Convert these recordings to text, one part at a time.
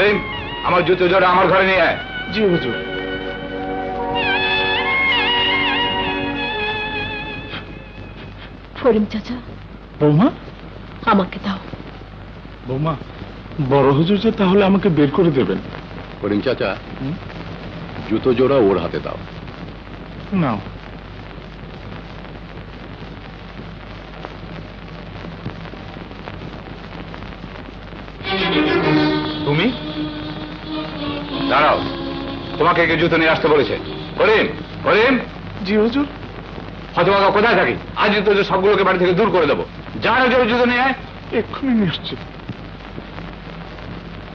করিম, আমার জুতো জোড়া আমার ঘরে নিয়ে আয়। জি হুজুর। করিম চাচা, বৌমা, আমাকে দাও। বৌমা, বড় হুজুর যে তাহলে আমাকে বের করে দেবেন? করিম চাচা, জুতো জোড়া ওর হাতে দাও। নাও। তুমি দাঁড়াও, তোমাকে কে জুতো নিয়ে আসতে বলেছে? করিম, করিম। জি হুজুর। হয়তো কোথায় থাকি, আজ জুতো সবগুলোকে বাড়ি থেকে দূর করে দেবো। যা জুতো নিয়ে আয়। এক্ষুনি নিয়ে আসছি।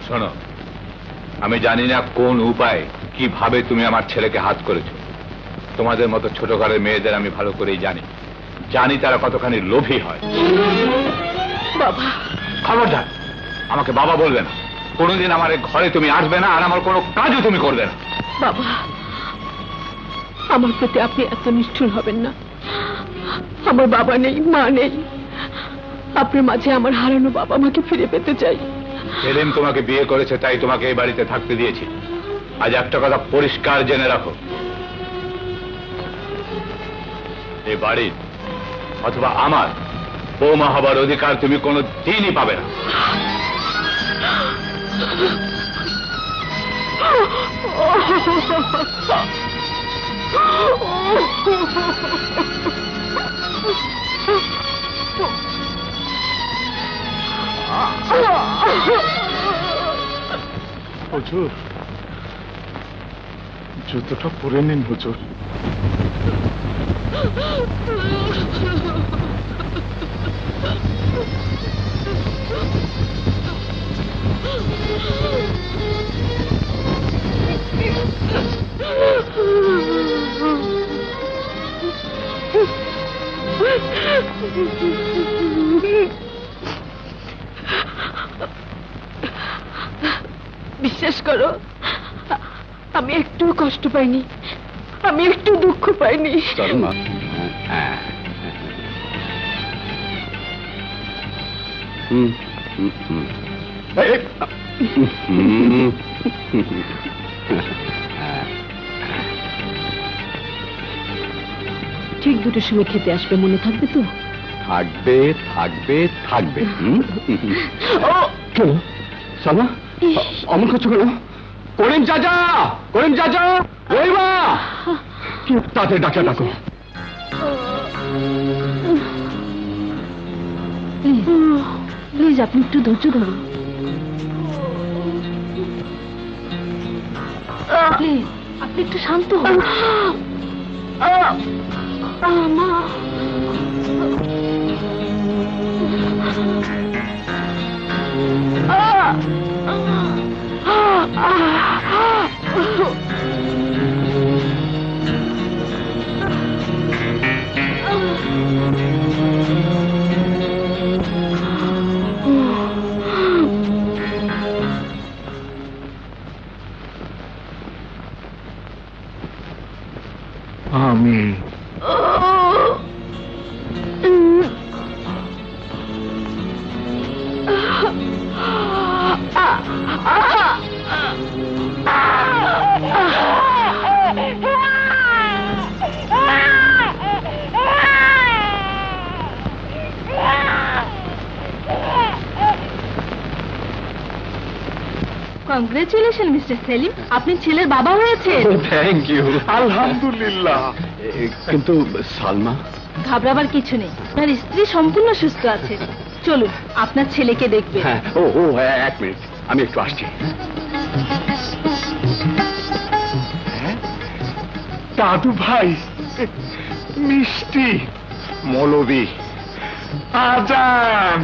শোনো, আমি জানি না কোন উপায় কিভাবে তুমি আমার ছেলেকে হাত করেছো। তোমাদের মতো ছোট ঘরের মেয়েদের আমি ভালো করেই জানি, জানি তারা কতখানি লোভী হয়। বাবা, খবরদার আমাকে বাবা বলবে না। কোনোদিন আমার ঘরে তুমি আসবে না, আর আমার কোনো কাজও তুমি করবে না। বাবা, আমার প্রতি আপনি এত নিষ্ঠুর হবেন না। আমার বাবা নেই, মা নেই। আপনার মাঝে আমার হারানো বাবা মাকে ফিরে পেতে চাই। সেদিন তোমাকে বিয়ে করেছে তাই তোমাকে এই বাড়িতে থাকতে দিয়েছি। আজ একটা কথা পরিষ্কার জেনে রাখো, এই বাড়ির অথবা আমার বৌমা হবার অধিকার তুমি কোনো দিনই পাবে না। হুজুর, জুতোটা পরে নিন হুজুর। বিশ্বাস করো, আমি একটু কষ্ট পাইনি, আমি একটু দুঃখ পাইনি। সালমা, ঠিক দুটোর সময় খেতে আসবে, মনে থাকবে তো? থাকবে থাকবে থাকবে। কেন সালমা অমন করছো কেন? করিম চাচা, করিম চাচা, রহিমা, তাদের ডাক্তার ডাকো। প্লিজ আপনি একটু ধৈর্য ধরুন। প্লিজ আপনি একটু শান্ত হন। মা, আমিন। কংগ্রেচুলেশন মিস্টার সেলিম, আপনি ছেলের বাবা হয়েছেন। Thank you. আলহামদুলিল্লাহ। কিন্তু সালমা, ঘাবড়াবার কিছু নেই, আপনার স্ত্রী সম্পূর্ণ সুস্থ আছে। চলুন আপনার ছেলেকে দেখবেন। হ্যাঁ, ও ও এক মিনিট, আমি একটু আসছি। দাদু ভাই, মিষ্টি, মৌলবি, আজান।